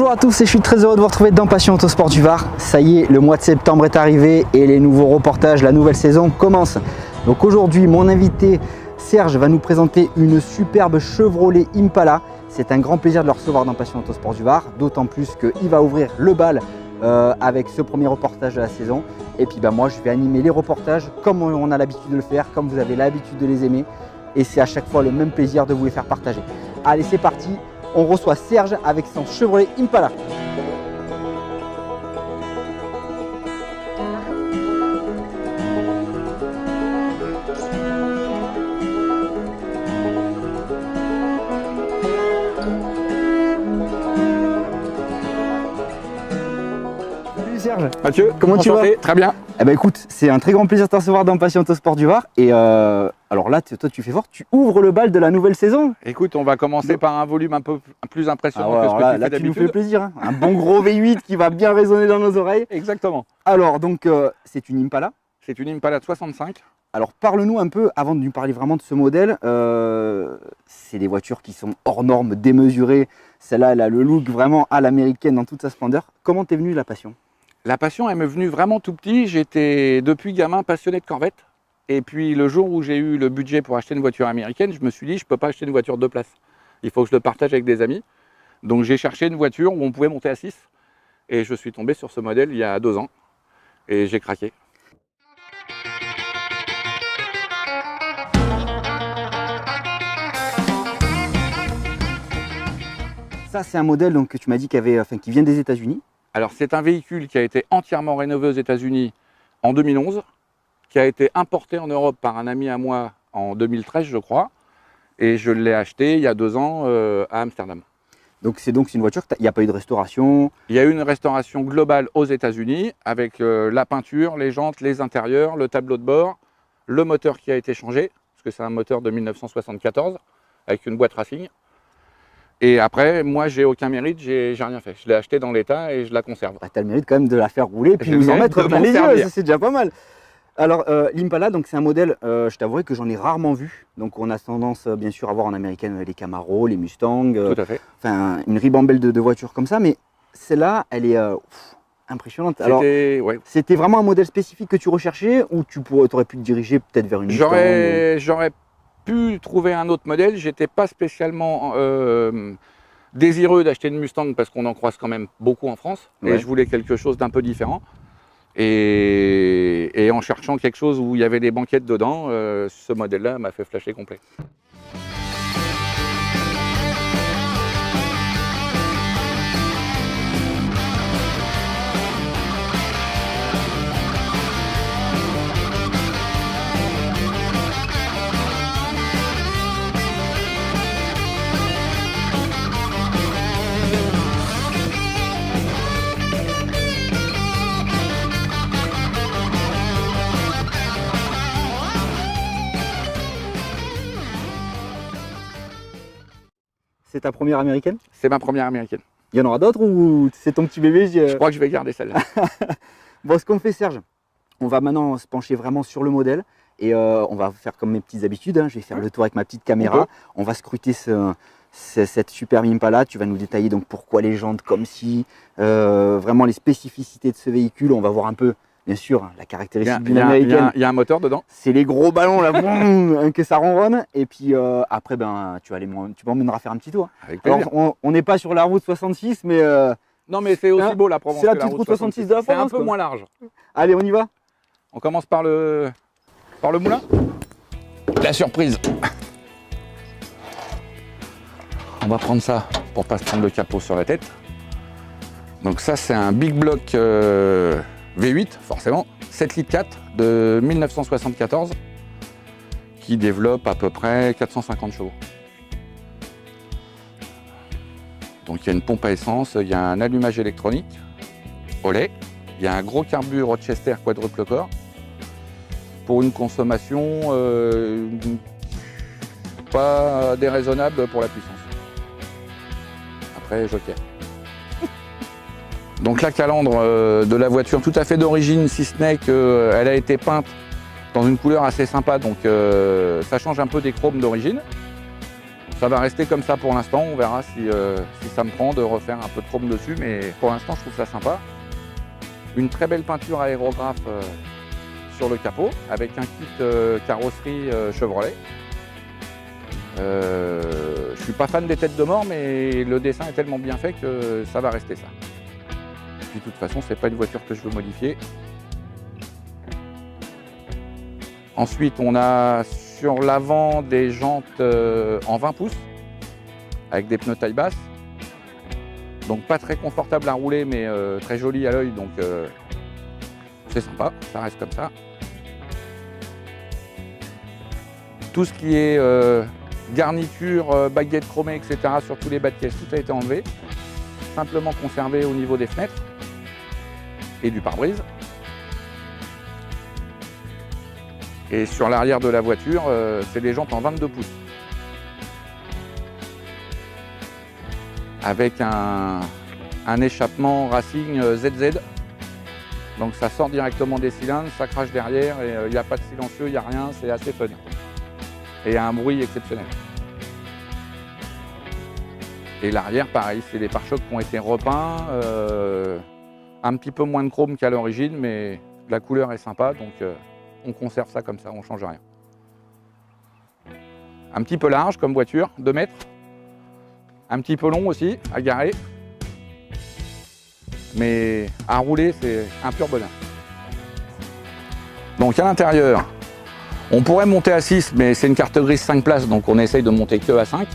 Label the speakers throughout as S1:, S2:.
S1: Bonjour à tous et je suis très heureux de vous retrouver dans Passion Autosport du Var. Ça y est, le mois de septembre est arrivé et les nouveaux reportages, la nouvelle saison commence. Donc aujourd'hui, mon invité Serge va nous présenter une superbe Chevrolet Impala. C'est un grand plaisir de le recevoir dans Passion Autosport du Var, d'autant plus qu'il va ouvrir le bal avec ce premier reportage de la saison. Et puis moi, je vais animer les reportages comme on a l'habitude de le faire, comme vous avez l'habitude de les aimer. Et c'est à chaque fois le même plaisir de vous les faire partager. Allez, c'est parti, on reçoit Serge avec son Chevrolet Impala. Salut Serge.
S2: Mathieu,
S1: comment tu vas?
S2: Très bien.
S1: Eh ben écoute, c'est un très grand plaisir de te recevoir dans Passion Autosport du Var. Et alors là, toi tu fais fort, tu ouvres le bal de la nouvelle saison.
S2: Écoute, on va commencer par un volume un peu plus impressionnant
S1: Ah ouais,
S2: que ce que
S1: là,
S2: tu fais
S1: tu nous
S2: d'habitude.
S1: fais plaisir, hein. Un bon gros V8 qui va bien résonner dans nos oreilles.
S2: Exactement.
S1: Alors donc, c'est une Impala.
S2: C'est une Impala de 65.
S1: Alors parle-nous un peu, avant de nous parler vraiment de ce modèle, c'est des voitures qui sont hors normes, démesurées. Celle-là, elle a le look vraiment à l'américaine dans toute sa splendeur. Comment t'es venue la passion?
S2: La passion, elle m'est venue vraiment tout petit. J'étais depuis gamin passionné de Corvette. Et puis le jour où j'ai eu le budget pour acheter une voiture américaine, je me suis dit, je ne peux pas acheter une voiture de 2 places. Il faut que je le partage avec des amis. Donc j'ai cherché une voiture où on pouvait monter à 6. Et je suis tombé sur ce modèle il y a 2 ans. Et j'ai craqué.
S1: Ça, c'est un modèle donc, que tu m'as dit qui vient des États-Unis.
S2: Alors c'est un véhicule qui a été entièrement rénové aux États-Unis en 2011, qui a été importé en Europe par un ami à moi en 2013 je crois, et je l'ai acheté il y a 2 ans à Amsterdam.
S1: Donc c'est une voiture, il n'y a pas eu de restauration.
S2: Il y a eu une restauration globale aux États-Unis avec la peinture, les jantes, les intérieurs, le tableau de bord, le moteur qui a été changé, parce que c'est un moteur de 1974 avec une boîte racing. Et après, moi, j'ai aucun mérite, j'ai rien fait. Je l'ai acheté dans l'état et je la conserve.
S1: Bah, tu as le mérite quand même de la faire rouler et puis
S2: J'ai
S1: nous
S2: le
S1: en
S2: mérite
S1: mettre
S2: de
S1: plein
S2: m'en
S1: les yeux,
S2: servir.
S1: c'est déjà pas mal. Alors l'Impala, donc c'est un modèle, je t'avouerai que j'en ai rarement vu. Donc on a tendance bien sûr à voir en américaine les Camaro, les Mustang,
S2: Tout à fait.
S1: enfin une ribambelle de voitures comme ça, mais celle-là, elle est impressionnante. Alors
S2: Ouais.
S1: c'était vraiment un modèle spécifique que tu recherchais ou tu aurais pu te diriger peut-être vers une Mustang
S2: J'aurais pu trouver un autre modèle. J'étais pas spécialement désireux d'acheter une Mustang parce qu'on en croise quand même beaucoup en France.
S1: Ouais.
S2: Et je voulais quelque chose d'un peu différent. Et en cherchant quelque chose où il y avait des banquettes dedans, ce modèle-là m'a fait flasher complet.
S1: C'est ta première américaine?
S2: C'est ma première américaine.
S1: Il y en aura d'autres ou c'est ton petit bébé?
S2: Je crois que je vais garder celle-là.
S1: Bon, ce qu'on fait Serge, on va maintenant se pencher vraiment sur le modèle et on va faire comme mes petites habitudes, hein. Je vais faire le tour avec ma petite caméra, on va scruter cette superbe Impala, tu vas nous détailler donc pourquoi les jantes comme si, vraiment les spécificités de ce véhicule, on va voir un peu bien sûr la caractéristique d'une américaine.
S2: Il y a un moteur dedans.
S1: C'est les gros ballons là, boum, que ça ronronne et puis après tu m'emmèneras faire un petit tour.
S2: Avec plaisir.
S1: Alors on n'est pas sur la route 66 mais
S2: Non mais c'est aussi beau la Provence.
S1: c'est la
S2: que
S1: petite route 66 de la
S2: C'est un
S1: Provence,
S2: peu
S1: quoi.
S2: moins large.
S1: Allez, on y va.
S2: On commence par le moulin. La surprise. On va prendre ça pour pas se prendre le capot sur la tête. Donc ça c'est un Big Block V8 forcément, 7 litres 4 de 1974 qui développe à peu près 450 chevaux. Donc il y a une pompe à essence, il y a un allumage électronique au lait, il y a un gros carbu Rochester quadruple corps pour une consommation pas déraisonnable pour la puissance. Après, joker. Donc la calandre de la voiture tout à fait d'origine, si ce n'est qu'elle a été peinte dans une couleur assez sympa, donc ça change un peu des chromes d'origine. Ça va rester comme ça pour l'instant, on verra si ça me prend de refaire un peu de chrome dessus, mais pour l'instant je trouve ça sympa. Une très belle peinture aérographe sur le capot, avec un kit carrosserie Chevrolet. Je suis pas fan des têtes de mort, mais le dessin est tellement bien fait que ça va rester ça. Puis de toute façon, c'est pas une voiture que je veux modifier. Ensuite, on a sur l'avant des jantes en 20 pouces avec des pneus taille basse. Donc pas très confortable à rouler, mais très joli à l'œil, donc c'est sympa, ça reste comme ça. Tout ce qui est garniture, baguettes chromées, etc. sur tous les bas de caisse, tout a été enlevé. Simplement conservé au niveau des fenêtres et du pare-brise. Et sur l'arrière de la voiture, c'est des jantes en 22 pouces. Avec un échappement Racing ZZ. Donc ça sort directement des cylindres, ça crache derrière et il n'y a pas de silencieux, il n'y a rien, c'est assez fun. Et il y a un bruit exceptionnel. Et l'arrière, pareil, c'est des pare-chocs qui ont été repeints. Un petit peu moins de chrome qu'à l'origine, mais la couleur est sympa, donc on conserve ça comme ça, on ne change rien. Un petit peu large comme voiture, 2 mètres. Un petit peu long aussi, à garer. Mais à rouler, c'est un pur bonheur. Donc à l'intérieur, on pourrait monter à 6, mais c'est une carte grise 5 places, donc on essaye de monter que à 5.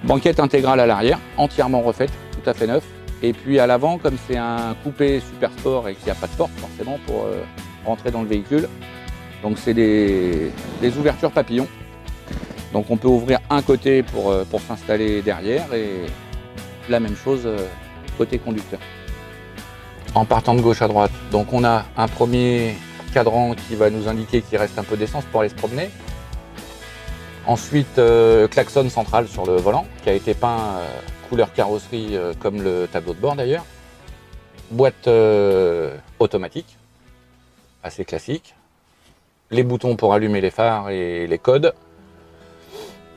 S2: Banquette intégrale à l'arrière, entièrement refaite, tout à fait neuf. Et puis à l'avant, comme c'est un coupé super sport et qu'il n'y a pas de porte forcément pour rentrer dans le véhicule, donc c'est des ouvertures papillons. Donc on peut ouvrir un côté pour s'installer derrière et la même chose côté conducteur. En partant de gauche à droite, donc on a un premier cadran qui va nous indiquer qu'il reste un peu d'essence pour aller se promener. Ensuite, klaxon central sur le volant qui a été peint couleur carrosserie comme le tableau de bord d'ailleurs. Boîte automatique, assez classique. Les boutons pour allumer les phares et les codes.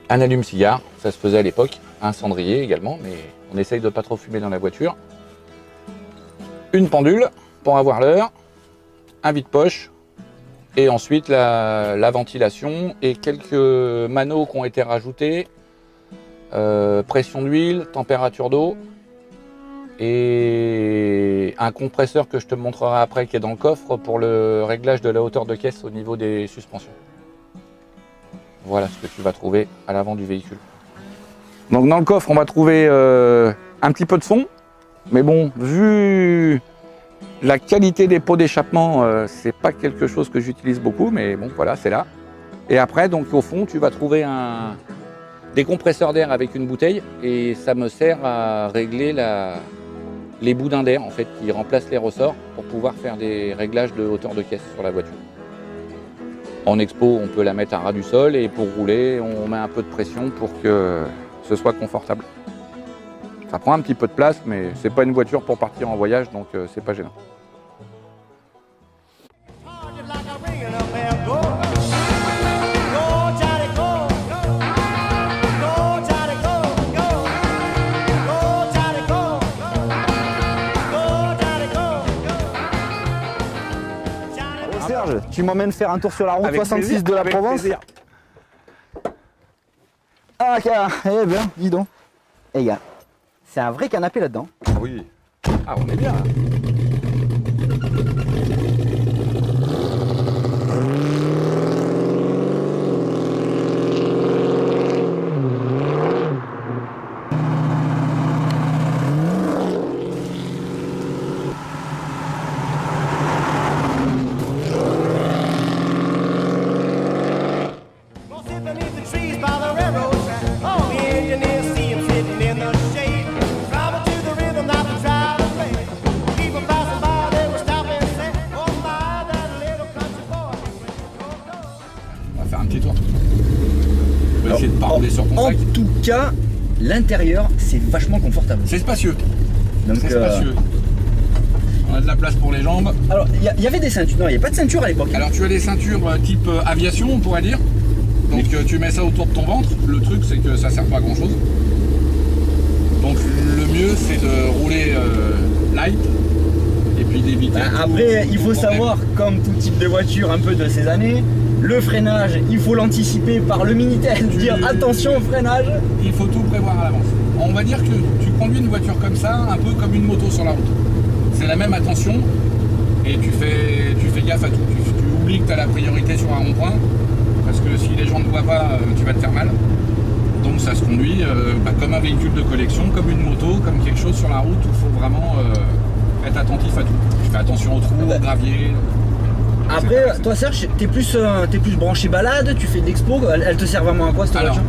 S2: Un allume-cigare, ça se faisait à l'époque. Un cendrier également, mais on essaye de ne pas trop fumer dans la voiture. Une pendule pour avoir l'heure. Un vide-poche. Et ensuite la ventilation et quelques manos qui ont été rajoutés. Pression d'huile, température d'eau. Et un compresseur que je te montrerai après qui est dans le coffre pour le réglage de la hauteur de caisse au niveau des suspensions. Voilà ce que tu vas trouver à l'avant du véhicule. Donc dans le coffre, on va trouver un petit peu de son. Mais bon, vu la qualité des pots d'échappement, c'est pas quelque chose que j'utilise beaucoup, mais bon, voilà, c'est là. Et après, donc au fond, tu vas trouver des compresseurs d'air avec une bouteille. Et ça me sert à régler les boudins d'air, en fait, qui remplacent les ressorts pour pouvoir faire des réglages de hauteur de caisse sur la voiture. En expo, on peut la mettre à ras du sol et pour rouler, on met un peu de pression pour que ce soit confortable. Ça prend un petit peu de place, mais c'est pas une voiture pour partir en voyage, donc c'est pas gênant.
S1: Serge, tu m'emmènes faire un tour sur la route 66 de la Provence. Plaisir. Ah, eh ben, dis donc. Eh gars, c'est un vrai canapé là-dedans.
S2: Oui. Ah, on est bien là.
S1: En tout cas, l'intérieur, c'est vachement confortable.
S2: C'est spacieux.
S1: C'est
S2: spacieux. On a de la place pour les jambes.
S1: Alors, il y avait des ceintures. Non, il n'y a pas de ceinture à l'époque.
S2: Alors, tu as des ceintures type aviation, on pourrait dire. Donc tu mets ça autour de ton ventre. Le truc, c'est que ça sert pas à grand chose. Donc le mieux, c'est de rouler light et puis d'éviter.
S3: Après, il faut savoir, comme tout type de voiture un peu de ces années, le freinage, il faut l'anticiper par le Minitel, dire attention au freinage.
S2: Il faut tout prévoir à l'avance. On va dire que tu conduis une voiture comme ça, un peu comme une moto sur la route. C'est la même attention et tu fais gaffe à tout. Tu oublies que tu as la priorité sur un rond-point parce que si les gens ne voient pas, tu vas te faire mal. Donc ça se conduit comme un véhicule de collection, comme une moto, comme quelque chose sur la route où il faut vraiment être attentif à tout. Tu fais attention aux trous, au gravier.
S3: Après, toi Serge, t'es plus branché balade, tu fais de l'expo, elle te sert vraiment à quoi cette voiture?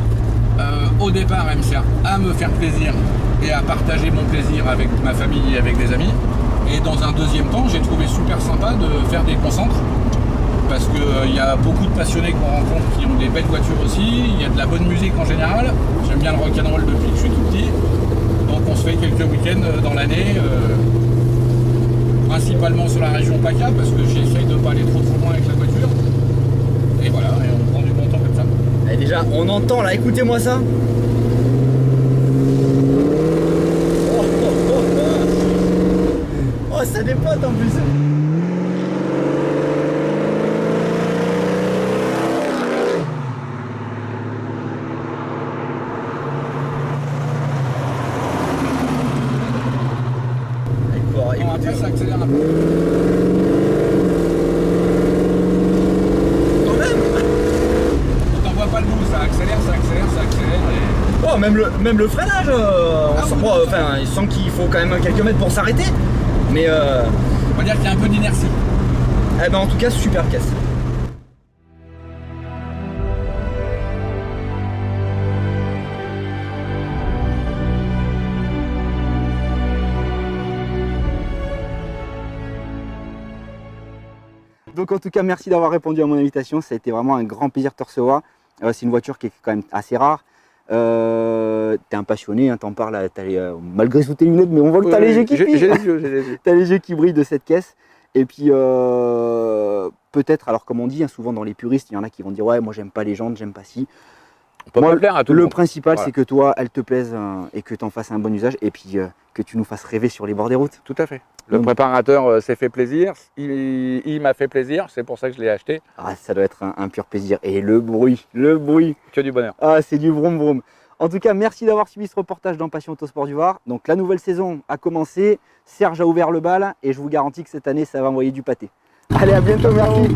S2: Au départ, elle me sert à me faire plaisir et à partager mon plaisir avec ma famille et avec des amis. Et dans un deuxième temps, j'ai trouvé super sympa de faire des concentres parce qu'il y a beaucoup de passionnés qu'on rencontre qui ont des belles voitures aussi. Il y a de la bonne musique en général. J'aime bien le rock'n'roll depuis que je suis tout petit. Donc on se fait quelques week-ends dans l'année. Principalement sur la région PACA parce que j'essaye de ne pas aller trop loin avec la voiture. Et voilà, et on prend du bon temps comme ça.
S3: Et déjà, on entend là, écoutez-moi ça. Oh, ça dépote en plus.
S2: Bon, après, ça accélère un peu.
S3: Quand même.
S2: On t'en voit pas le bout, ça accélère. Et...
S3: Oh, même le freinage, il sent qu'il faut quand même quelques mètres pour s'arrêter. Mais
S2: on va dire qu'il y a un peu d'inertie.
S3: Eh ben en tout cas, super caisse.
S1: Donc en tout cas, merci d'avoir répondu à mon invitation. Ça a été vraiment un grand plaisir de te recevoir. C'est une voiture qui est quand même assez rare. T'es un passionné, hein, t'en parles, malgré sous tes lunettes, mais on voit que t'as les yeux qui brillent.
S2: J'ai les yeux.
S1: T'as les yeux qui brillent de cette caisse. Et puis peut-être, alors comme on dit, hein, souvent dans les puristes, il y en a qui vont dire ouais, moi j'aime pas les jantes, j'aime pas ci.
S2: On peut pas plaire à tout le monde.
S1: Le principal,
S2: Voilà.
S1: c'est que toi, elle te plaise et que tu en fasses un bon usage et puis que tu nous fasses rêver sur les bords des routes.
S2: Tout à fait. Le préparateur s'est fait plaisir, il m'a fait plaisir, c'est pour ça que je l'ai acheté.
S1: Ah, ça doit être un pur plaisir. Et le bruit.
S2: Que du bonheur.
S1: Ah, c'est du vroom vroom. En tout cas, merci d'avoir suivi ce reportage dans Passion Autosport du Var. Donc la nouvelle saison a commencé, Serge a ouvert le bal et je vous garantis que cette année, ça va envoyer du pâté. Allez, à bientôt, merci.